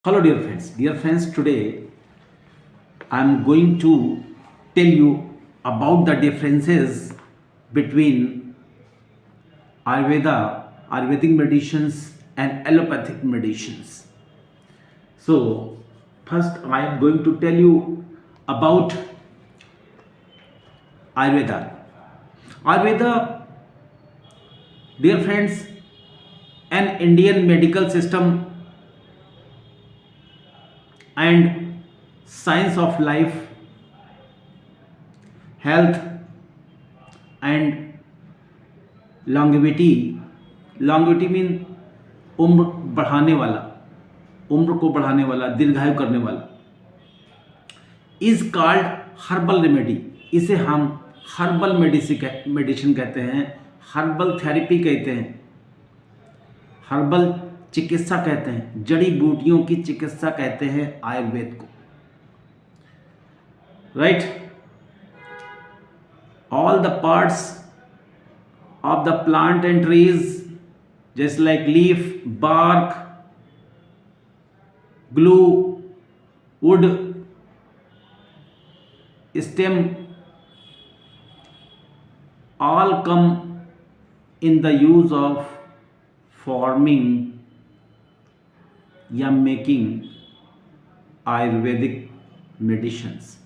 Hello, dear friends. Dear friends, today I am going to tell you about the differences between Ayurveda, Ayurvedic medicines, and allopathic medicines. So, first I am going to tell you about Ayurveda. Ayurveda, dear friends, an Indian medical system and science of life, health, and longevity mean उम्र बढ़ाने वाला, उम्र को बढ़ाने वाला, दीर्घायु करने वाला, इज कॉल्ड हर्बल रेमेडी. इसे हम हर्बल मेडिसिन कहते हैं, हर्बल थेरेपी कहते हैं, हर्बल चिकित्सा कहते हैं, जड़ी बूटियों की चिकित्सा कहते हैं आयुर्वेद को. Right. All the parts of the plant and trees, just like leaf, bark, glue, wood, stem, all come in the use of forming या making Ayurvedic medicines.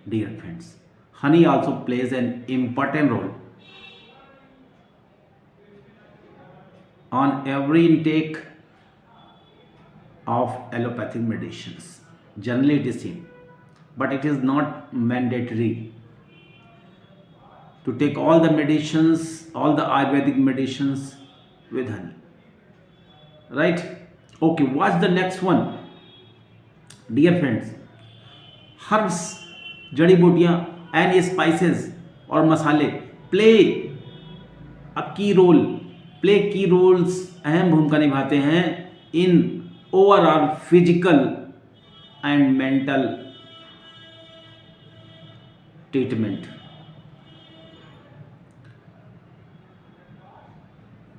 Dear friends, honey also plays an important role on every intake of allopathic medicines. Generally it is seen, but it is not mandatory to take all the medicines, all the Ayurvedic medicines with honey. Right? Okay, what's the next one? Dear friends, herbs, जड़ी बूटियाँ and spices और मसाले play की roles अहम भूमिका निभाते हैं in overall physical and mental treatment.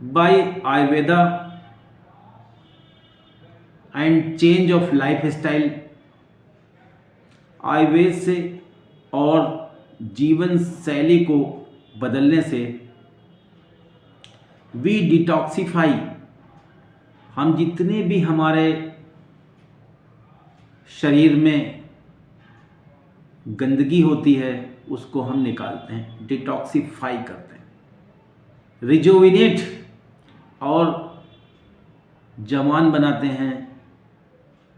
By Ayurveda and change of lifestyle, Ayurveda से और जीवन शैली को बदलने से वी डिटॉक्सिफाई, हम जितने भी हमारे शरीर में गंदगी होती है उसको हम निकालते हैं, डिटॉक्सिफाई करते हैं. रिजुविनेट और जवान बनाते हैं,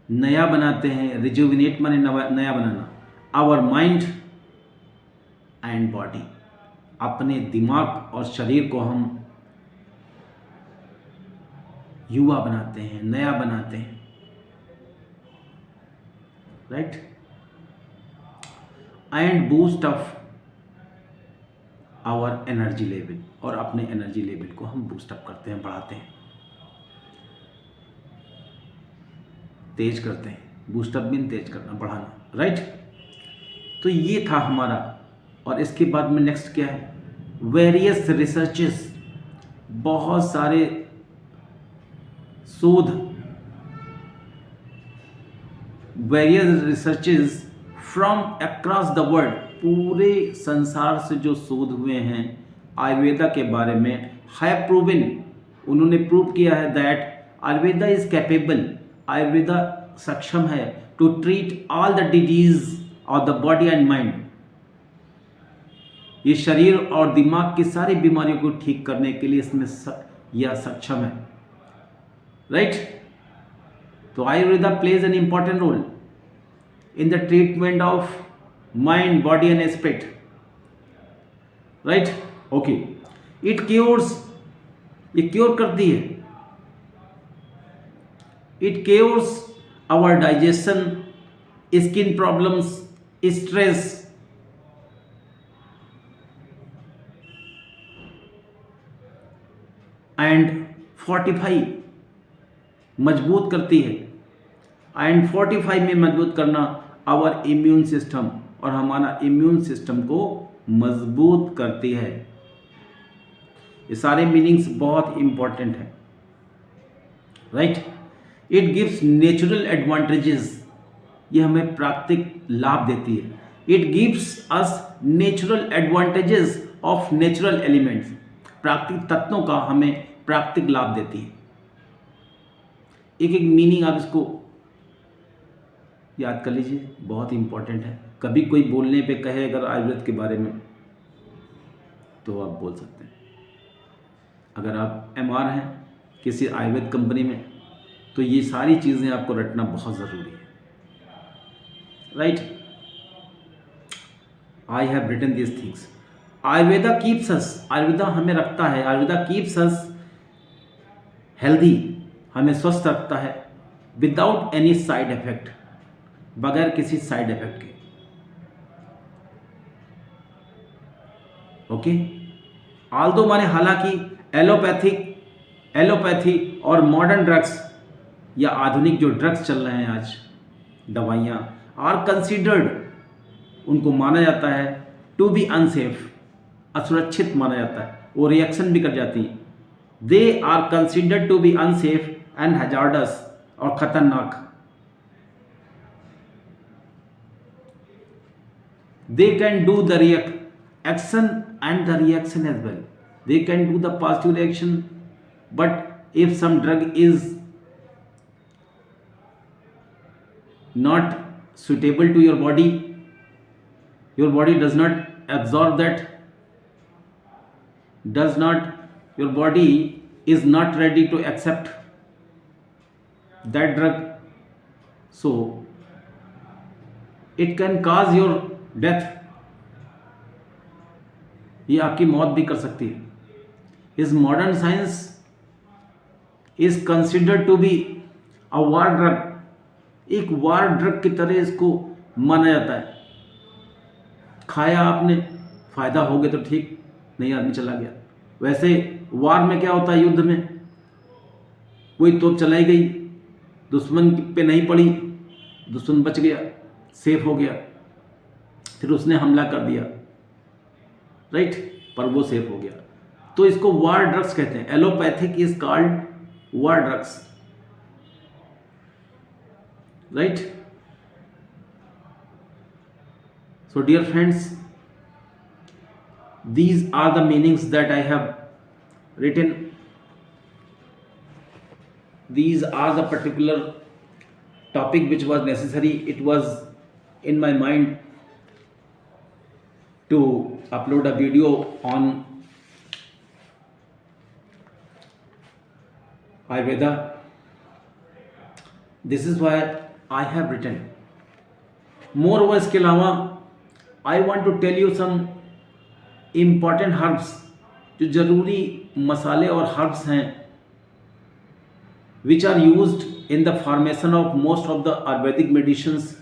नया बनाते हैं. रिजुविनेट माने नया बनाना. आवर माइंड एंड बॉडी, अपने दिमाग और शरीर को हम युवा बनाते हैं, नया बनाते हैं. Right. And boost up our energy level, और अपने एनर्जी लेवल को हम बूस्ट अप करते हैं, बढ़ाते हैं, तेज करते हैं. बूस्टअप मीन तेज करना, बढ़ाना. राइट. तो ये था हमारा. और इसके बाद में नेक्स्ट क्या है? वेरियस रिसर्चेस, बहुत सारे शोध, various researches from across the world, पूरे संसार से जो शोध हुए हैं आयुर्वेदा के बारे में, हैव प्रूवन, उन्होंने प्रूव किया है that Ayurveda is capable, Ayurveda सक्षम है to treat all the disease of the body and mind. ये शरीर और दिमाग की सारी बीमारियों को ठीक करने के लिए इसमें यह सक्षम है. राइट. तो Ayurveda plays an important role in the treatment of mind, body and spirit. Right. Okay. It cures, ये क्योर करती है. It cures our digestion, skin problems, stress, and fortify, मजबूत करती है. एंड फोर्टिफाई में मजबूत करना आवर इम्यून सिस्टम, और हमारा इम्यून सिस्टम को मजबूत करती है. ये सारे मीनिंग्स बहुत इंपॉर्टेंट हैं. Right. It gives natural advantages, ये हमें प्राकृतिक लाभ देती है. It gives us natural advantages of natural elements, प्राकृतिक तत्वों का हमें प्राकृतिक लाभ देती है. एक एक मीनिंग आप इसको याद कर लीजिए, बहुत इंपॉर्टेंट है. कभी कोई बोलने पे कहे अगर आयुर्वेद के बारे में तो आप बोल सकते हैं. अगर आप एमआर हैं किसी आयुर्वेद कंपनी में तो ये सारी चीज़ें आपको रटना बहुत ज़रूरी है. Right. I have written this things. Ayurveda keeps us, Ayurveda हमें रखता है, आयुर्वेदा कीप्स अस हेल्दी, हमें स्वस्थ रखता है, विदाउट एनी साइड इफेक्ट, बगैर किसी साइड इफेक्ट के. ओके. आल्दो माने हालांकि एलोपैथी और मॉडर्न ड्रग्स या आधुनिक जो ड्रग्स चल रहे हैं आज, दवाइयाँ, आर कंसीडर्ड, उनको माना जाता है टू बी अनसेफ, असुरक्षित माना जाता है, वो रिएक्शन भी कर जाती हैं. They are considered to be unsafe and hazardous, और खतरनाक. They can do the action and the reaction as well. They can do the positive reaction, but if some drug is not suitable to your body does not absorb that, your body is not ready to accept that drug, so it can cause your death, ये आपकी मौत भी कर सकती है. इस modern science is considered to be a war drug, एक war drug की तरह इसको माना जाता है. खाया आपने, फायदा हो गया तो ठीक, नहीं आदमी चला गया. वैसे वार में क्या होता है, युद्ध में कोई तोप चलाई गई, दुश्मन पे नहीं पड़ी, दुश्मन बच गया, सेफ हो गया, फिर उसने हमला कर दिया, राइट, पर वो सेफ हो गया. तो इसको वार ड्रग्स कहते हैं. Allopathic is called war drugs, right. So dear friends, these are the meanings that I have written. These are the particular topic which was necessary. It was in my mind to upload a video on Ayurveda. This is why I have written. Moreover, इसके अलावा I want to tell you some important herbs, जो ज़रूरी मसाले और herbs हैं, which are used in the formation of most of the Ayurvedic medicines,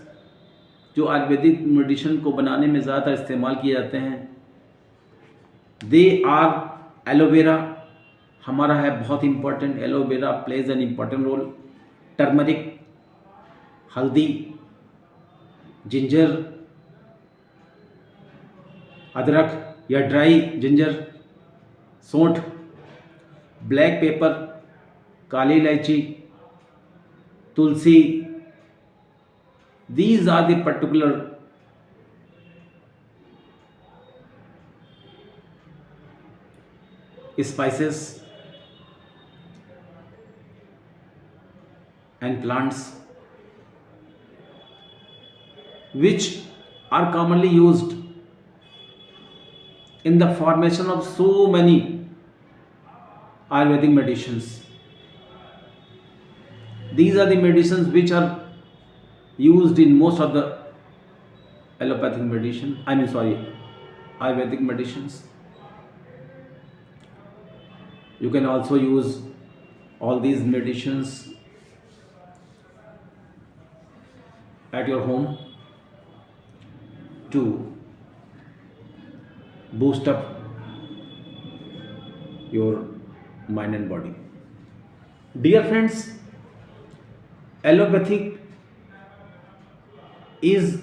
जो Ayurvedic medicine को बनाने में ज़्यादातर इस्तेमाल किए जाते हैं. दे आर एलोवेरा, हमारा है बहुत important, aloe vera plays an important role. Turmeric, हल्दी, जिंजर, अदरक या ड्राई जिंजर, सौंठ, ब्लैक पेपर, काली इलायची, तुलसी. These are the particular spices and plants which are commonly used in the formation of so many Ayurvedic medicines. These are the medicines which are used in most of the allopathic medicine, Ayurvedic medicines. You can also use all these medicines at your home to boost up your mind and body. Dear friends, allopathic is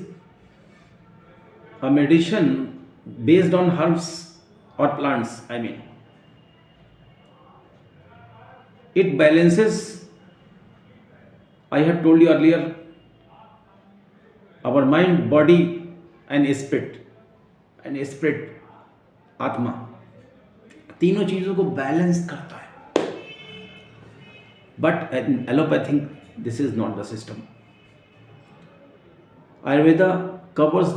a medicine based on herbs or plants. It balances I have told you earlier, our mind, body, and spirit, आत्मा, तीनों चीजों को balance करता है. But in allopathic, this is not the system. Ayurveda covers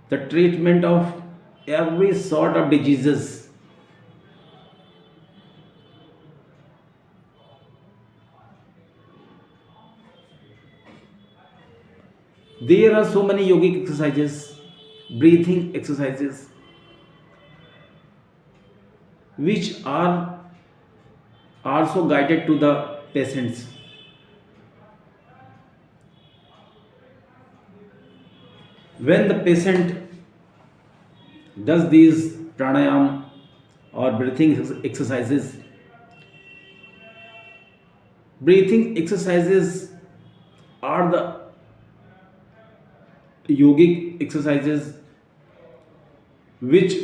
the treatment of every sort of diseases. There are so many yogic exercises, breathing exercises, which are also guided to the patients. When the patient does these pranayam or breathing exercises are the yogic exercises which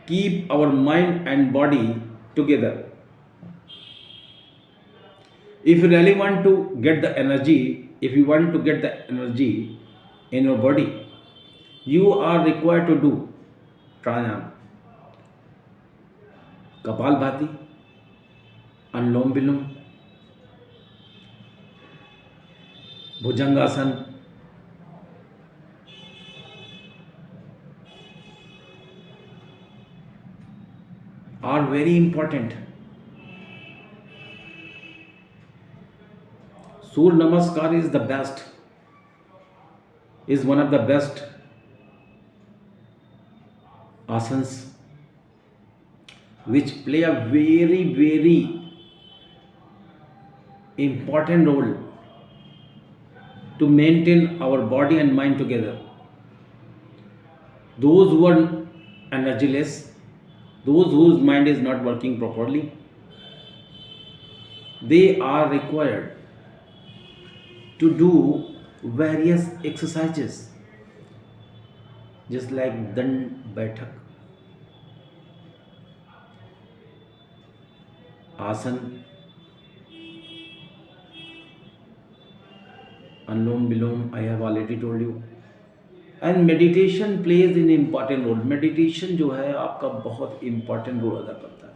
keep our mind and body together. If you really want to get the energy, if you want to get the energy in your body, you are required to do pranayam, kapalbhati, anulom vilom, bhujangasana, are very important. Surya Namaskar is the best, is one of the best asanas which play a very important role to maintain our body and mind together. Those who are energyless, those whose mind is not working properly, they are required to do various exercises just like Dand Baitak, Asan, Anulom Vilom, I have already told you. And meditation plays in important role. Meditation जो है आपका बहुत important role अदा करता है.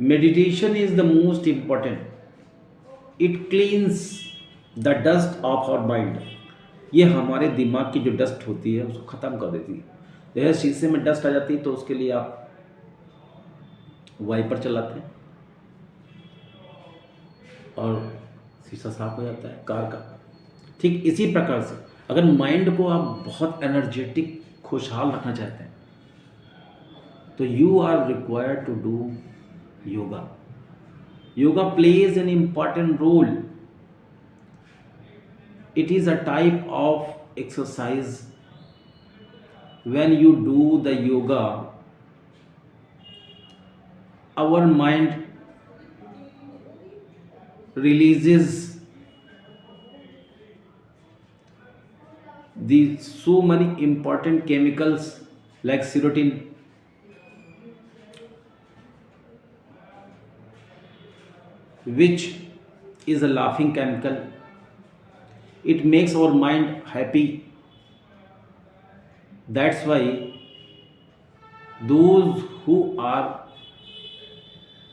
Meditation is the most important. It cleans the dust of our mind. ये हमारे दिमाग की जो डस्ट होती है उसको ख़त्म कर देती है. जैसे शीशे में डस्ट आ जाती है तो उसके लिए आप वाइपर चलाते हैं और शीशा साफ हो जाता है कार का. ठीक इसी प्रकार से अगर माइंड को आप बहुत एनर्जेटिक खुशहाल रखना चाहते हैं तो you are required to do yoga. Yoga plays an important role. It is a type of exercise. when you do the yoga, our mind releases the so many important chemicals like serotonin, which is a laughing chemical. It makes our mind happy. That's why those who are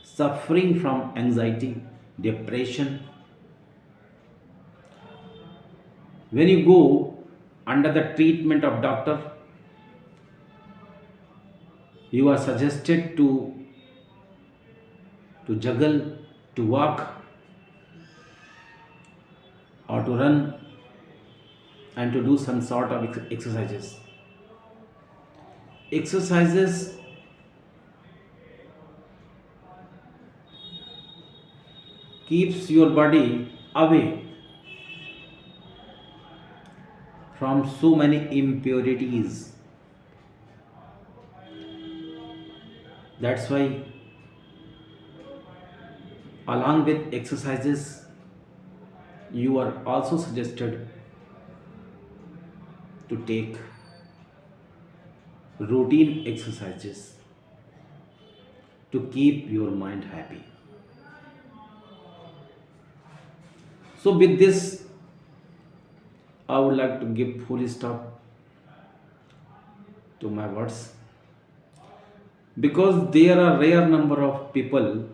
suffering from anxiety, depression, when you go under the treatment of doctor, you are suggested to juggle, to walk or to run and to do some sort of exercises. Exercises keeps your body away from so many impurities. That's why along with exercises you are also suggested to take routine exercises to keep your mind happy. So, with this, I would like to give full stop to my words because there are rare number of people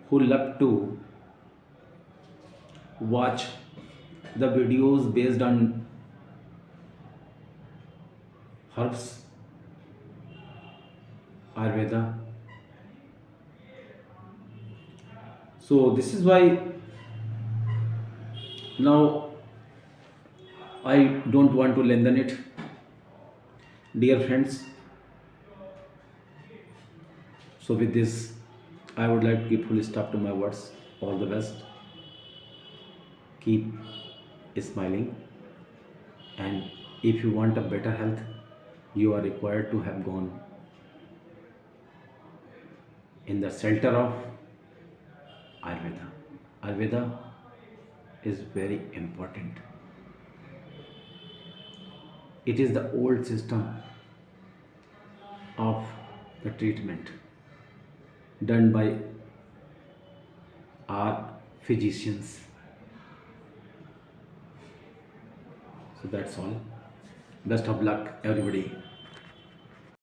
who love to watch the videos based on herbs, Ayurveda. So this is why now I don't want to lengthen it, dear friends. So with this, I would like to give full stop to my words. All the best. Keep smiling, and if you want a better health, you are required to have gone in the shelter of Ayurveda. Ayurveda is very important. It is the old system of the treatment done by our physicians. So that's all. Best of luck, everybody.